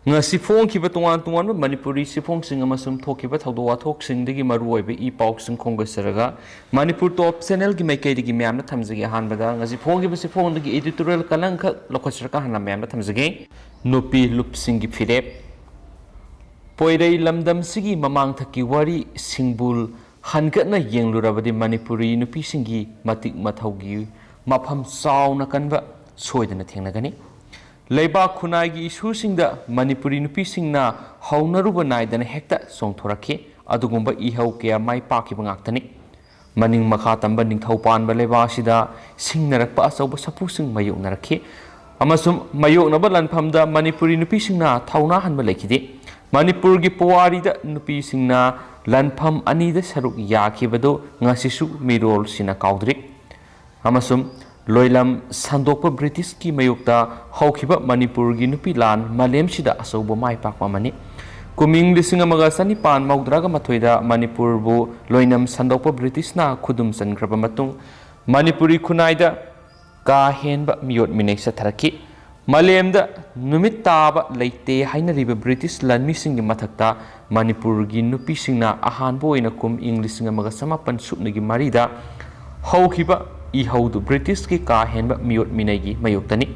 ngasi phong ki batungan tungan Manipuri sifong sing amasum thoki ba thawdo wathok sing digi maru oi be I pauk sing khong saraga Manipur top channel gi mekai digi myam na thamjage han bada ngasi phong gi ba sifong digi editorial kalang kha lokhasar ka han myam na thamjage nupi lup sing gi firep poirei lamdam sigi mamang thaki wari singbul hangatna yenglurabadi Manipuri nupi singi matik mathaugi mafam sauna kanba soidana thengnagani leiba khunai isu singda Manipuri nupi singna haunaruba naidana hekta songthoraki adugumba ihau kya mai paki bangaktani maning makha tamba ningthau panba leiba sida singnarakpa asauba sapu sing mayuk naraki amasum mayuk naba lanphamda Manipuri nupi singna thauna hanba lekhide Manipur gi powari da nupi singna lanpham ani da saruk yakhibado ngasisu mirol sina kaudrik amasum loilam sandokpa British ki mayukta haukiba Manipur gi nupi lan malem sida asauba mai pakma mani kuming lising amaga sani pan maudra ga mathoida Manipur bu loinam sandokpa British na khudum sangraba matung Manipuri khunai da ka henba miyot minai satharaki malem da numit taba leite hainariba British lanmi singi mathakta Manipur gi nupi singna ahan boina kum English amaga samapan supnagi marida haukiba ihaudu British ki ka henba miyot minagi mayuktani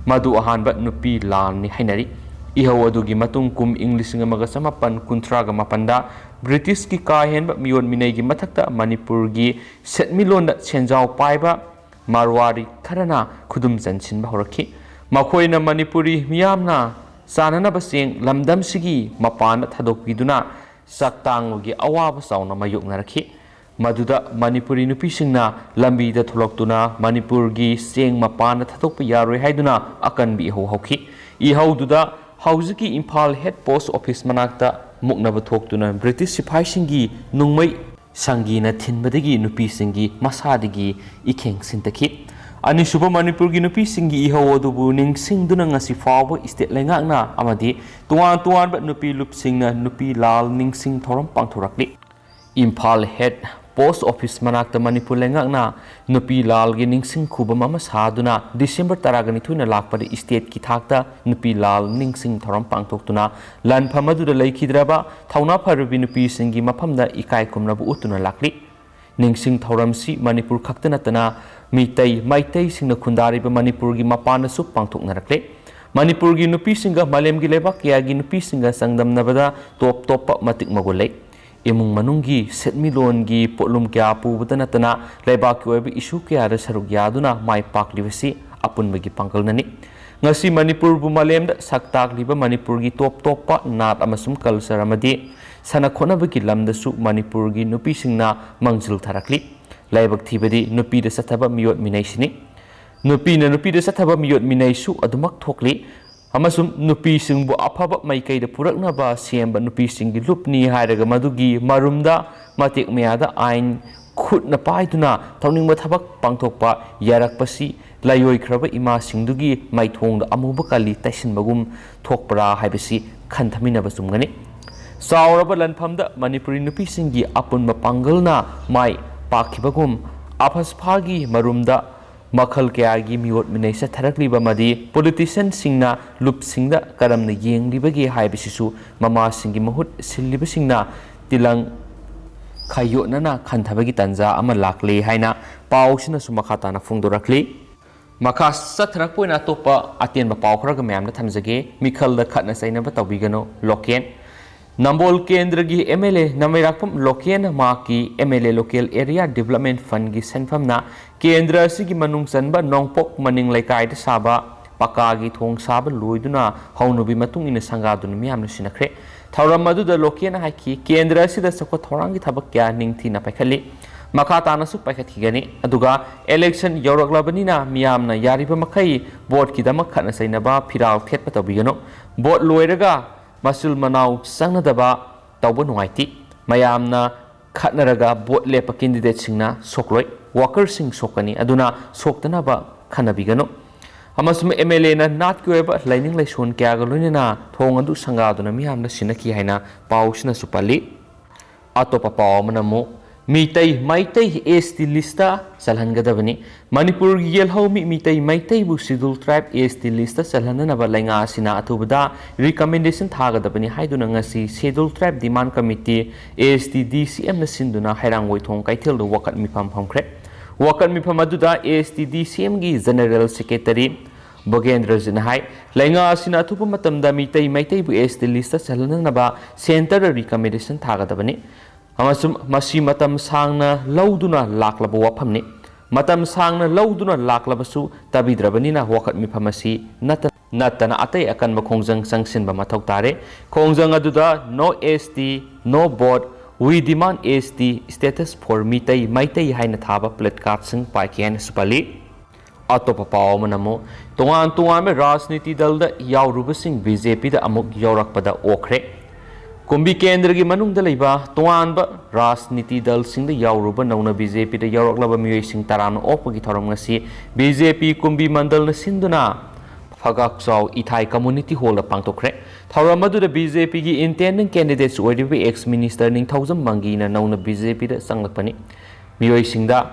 madu ahanba nupi lalni hainari ihau adugi matung kum English ngamaga samapan kuntraga mapanda British ki ka henba miyot minagi mathakta Manipur gi setmilonda chenjau paiba Marwari kharana khudum janchin ba horaki makhoina Manipuri miyamna sanana baseng lamdam sigi mapan thadokpiduna saktanggi awaba sauna mayuknaraki maduda Manipuri nupi singna lambi da tholoktuna Manipur gi seng mapana thatokpa yaroi haiduna akanbi ho hauki I haududa hauziki Imphal head post office manakta muknaba thoktuna British sipai singi nungmai sangina thinbadagi nupi singi masadagi ikheng sintaki anisuba Manipur gi nupi singi ihau adubu ningsingduna ngasi fawa state lengakna amadi tuan tuan ba nupi lup singna nupi lal ningsing thoram pangthorakli Imphal head post office manakta Manipur lengakna nupi lal gi ningsing khuba mama saduna December taragani thuina lakpari state ki thakta nupi lal ningsing thoram pangthoktuna lanpham adu leikidraba thauna pharubi nupi singi maphamda ikai kumnabu utuna lakli ningsing thoram si Manipur khaktana tana mitai maitai singna khundari ba Manipur gi mapana su pangthoknarakle Manipur gi nupi singa malem gi leba kya gi nupi singa sangdamnabada top top matik magolai imung manunggi setmilon gi polum kya pubata natana leibak ki oibi issue kya ra saruk yaduna mai paklibasi apun bagi pangkalnani ngasi Manipur bu malem da saktak liba Manipur gi top pa nat amasum culture amadi sana khona bagi lamda su Manipur gi nupi singna mangjil tharakli laibak thibadi nupi da sathaba miyot minai sini nupi da sathaba miyot minai su adumak thokli amasum nupi singbu afaba maikai da purakna ba semba nupi singi lupni hairaga madugi marumda matik meyada ain khutna paiduna tawning thabak pangthokpa yarakpasi layoi khraba ima singdugi maithongda amuba kali taisinbagum thokpra haibasi khanthamina basumgani sauraba lanphamda Manipuri nupi singi apunma pangalna mai pakhibagum aphasphagi marumda makhal kayagi miyot minai sa tharakliba madi politician singna lup singda karamna yenglibagi haibasisu mama singi mahut silliba singna tilang khayotnana khanthabagi tanja ama lakle haina pausina su makhatana phungdorakli makha satharakpoina topa atenba paw kharaga myamna thamjage mikhal da khatna sainaba tawbigano loken Nambol Kendra gi MLA Namirakpam Loken Maki MLA Local Area Development Fund gi senfamna Kendra sigi manung sanba nongpok maning laikai da saba paka gi thong saba loiduna haunubi matung ina sangadun miyamna sinakre thauram madu da Loken haiki Kendra sida sakwa thorang gi thabak kya ningthi na pakhali makha tana su pakhathigani aduga election yawraklabanina miyamna yariba makhai vote ki damak khana sainaba phiral thetpa tabigano vote loiraga masul manau sangnadaba tawba nungaiti mayamna khatnaraga bot lepa candidate singna sokloi worker sing sokani aduna soktanaba khanabigano amasum MLA na nat kyoeba lining laison kya galunina thong adu sangaduna miyamna sinaki haina pausina supali atopa paw manamu Meitei Meitei ST लिस्टा चलहनगदबनी मणिपुर येलहौमी मीतई मैतईबु schedule tribe ST लिस्टा चलहननब लैंगा असिना अथुबदा recommendation थागदबनी हाइदुना ngasi schedule tribe demand committee ST DCM न सिंदुना हैरांगोइथों कैथेल द वकत मिफम फमख्रे वकत मिफम अदुदा एसटी डीसीएम गी जनरल सेक्रेटरी बोगेंद्र जिनहाई लैंगा असिना अथुब मतमदा मीतई मैतईबु एसटी लिस्टा चलहननब सेंटर रिकमेंडेशन थागदबनी मसी मतम सांगना लौदुना लाक्लब वफमनी मतम सांगना लौदुना लाक्लबसु तबिद्रबनीना वखत मिफमसी नतना अतै अकनब खोंजंग संगसिनब मथौ तारे खोंजंग अदुदा no ST no board we demand ST status for Meitei Meitei हाइना थाबा प्लेट कार्ड सिंग पाइकेन सुपली अतोप पाव मनमो तोंगान तोंगान राजनीति दल द यावरुबसिंग बीजेपी द अमुक यौरकपदा ओखरे कुंभी केंद्र की मनुंग लेबा तोंगानब राजनीति दल सिंग यावरुब नौना बीजेपी द यावरकलब मियोय सिंग तराम ओपगी थरम ngasi बीजेपी कुंभी मंडल न सिंदुना फगाकचाव इथाई कम्युनिटी हॉल पांगतोखरे थरम अदुदा बीजेपी की इंटेंडिंग कैंडिडेट्स ओइदिब एक्स मिनिस्टर निंगथौजम मंगी न नौना बीजेपी द संगलपनी मियोय सिंग दा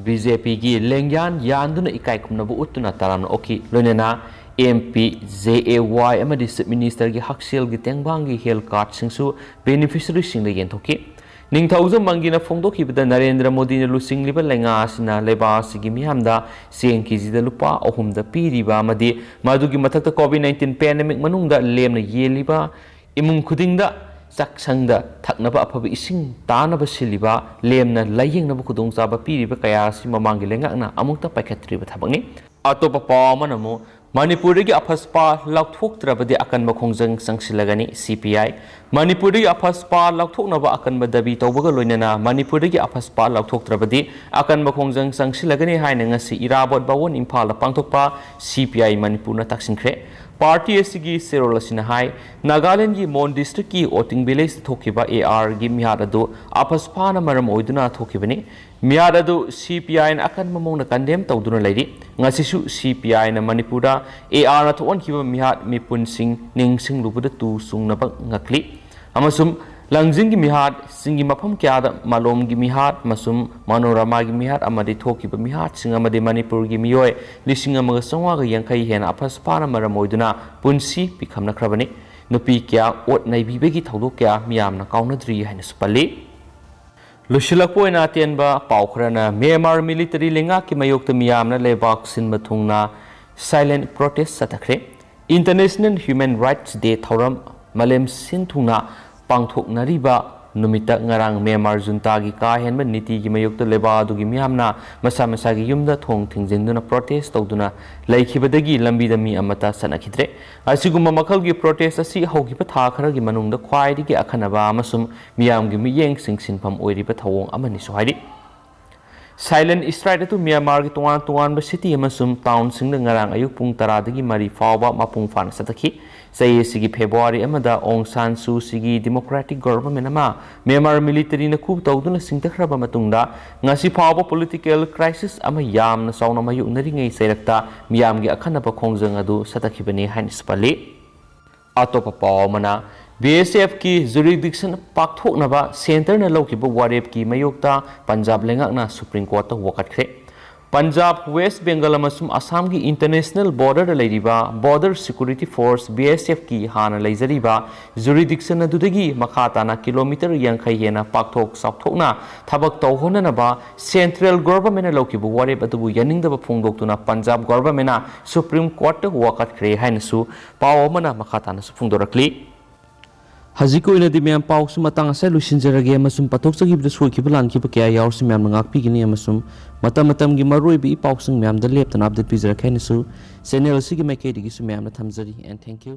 बीजेपी की लेंग्यान यानदुना इकाई कुमनबु उत्तुना तराम ओकी लोनेना MP JAY अमदी चीफ मिनिस्टर की हक्सेल की तेंगबांग की हेल्थ कार्ड सिंगसु बेनिफिशियरी सिंग येंथोकी निंगथौजम मंगीना फोंदोखिबदा नरेंद्र मोदी ने लुसिंगलिबा लैंगा आसिना लेबासिगी मियामदा सेंग केजीदा लुपा अहुमदा पीरिबा अमदी मदुगी मथक्ता कोविड-19 पैंडेमिक मनुंगदा लेमना येलिबा इमुंग खुदिंगदा चाकसंगदा थकनबा अफबा इसिंग तानबा सिलिबा लेमना लायेंगनबा खुदोंचाबा पीरिबा कयासि ममांगी लेंगाना अमुक्ता पाइखत्रिबा थबंगनी अतोपा पावमनमो मणिपुर की अफस्पा लौथोक्त्रबदि अकनब खोंजंग संगसिलगनी CPI मणिपुर की अफस्पा लौथोक्नबा अकनब दबी तौबगा लोइनना मणिपुर की अफस्पा लौथोक्त्रबदि अकनब खोंजंग संगसिलगनी हाइना ngasi इराबोट बावन इम्फाल पांगथोकपा CPI मणिपुर न ताक्सिनख्रे पार्टी की सेरोल हाई नागालैंड की मोन डिस्ट्रिक्ट की ओटिंग विलेज थोकिबा AR की मियाद अदु अफस्पाना मरम ओइदुना थोकिबनी मियाद अदु CPI न अकनब मौना कंडेम तौदुना लैरि ngasisu CPI न मणिपुर AR न थोनखिबा मियाद मिपुनसिंग निंगसिंग लुबुदा तु सुंगनबा ngakli amasum लंजिंग की मिहाद सिंगी मफम क्या मालोम की मिहाद मसुम मनोरमा की मिहाद अमदि थोकिबा मिहाद सिंग अमदि मणिपुर की मियोय लिसिंग अमगा संवागा यंखै हेना अफस्पाना मरम ओइदुना पुंसी पिखमनख्रबनी नुपी क्या ओट नैबिबेगी थौदो क्या मियामना काउनद्री हाइना सुपल्ली लुशिलकपोइना तेनबा पाउखरना म्यांमार मिलिटरी लेंगा की मयोक्त मियामना लेबाक सिनबा थुंगना साइलेंट प्रोटेस्ट सतखरे इंटरनेशनल ह्यूमन राइट्स डे थौरम मलेम सिनथुंगना पांगथोकनरिबा नुमिता ngarang म्यांमार जुंता की का हेनब नीति की मयुक्त लेबा दुगी मियामना मसा मसा की युमदा थोंग थिंगजिंदुना प्रोटेस्ट तौदुना लैखिबदगी लंबीदा मी अमता सनखिद्रे असिगुम मखल की प्रोटेस्ट असि हौगिबा था खरगी मनुंगदा ख्वाइदगी अखनबा अमसुम मियाम की मियेंग सिंगसिनफम ओइरिबा थवोंग अमनि सोहाइदि साइलेंट स्ट्राइक अतु म्यांमार की तोंगान तोंगान सिटी अमसुम टाउन सिंग ngarang अयुक पुंग 10 दगी मरी फावबा मपुंग फान सतखि सैयसिगी फेब्रुवारी अमदा ओंग सान सू सिगी डेमोक्रेटिक गवर्नमेंट अमा म्यांमार मिलिटरी न खूब तौदुना सिंगथख्रबा मतुंगदा ngasi फावबा पॉलिटिकल क्राइसिस अमा यामना साउना मायुनरिङै सैरक्ता मियामगी अखनबा खोंजंग अदु सतखिबनी हाइन स्पली अतोपा पावमना BSF की जुरिडिक्शन पाकथोकनबा सेंटर न लौकिबा वारेप की मयोक्ता पंजाब लेंगाकना सुप्रीम कोर्ट ता वकटख्रे पंजाब वेस्ट बेंगल अमसुम असम की इंटरनेशनल बॉर्डर लेरिबा बॉर्डर सिक्योरिटी फोर्स BSF की हाना लेजरिबा जुरिडिक्शन अदुदगी मखाताना किलोमीटर यांखै हेना पाकथोक साउथोकना थबक तौहोननबा सेंट्रल गवर्नमेंट लौकिबा वारेप अदुबु यनिंगदबा फोंदोक्तुना पंजाब गवर्नमेंट सुप्रीम कोर्ट वकटख्रे हाइनसु पावमना मखाताना सुफुंदोरक्ली हजिको इनदि म्याम पाउसु मतंग असे लुसिनजरगे अमसुम पथोकसगिबद सोइखिबा लानखिबा क्या यावरसु म्याम ngakpigini अमसुम मतम मतम की मरोइबि पाउसुंग म्याम द लेप्तना अपडेट पिजरखैनसु चैनल सिगी माइकेदिगिसु म्याम थमजरी एंड थैंक यू।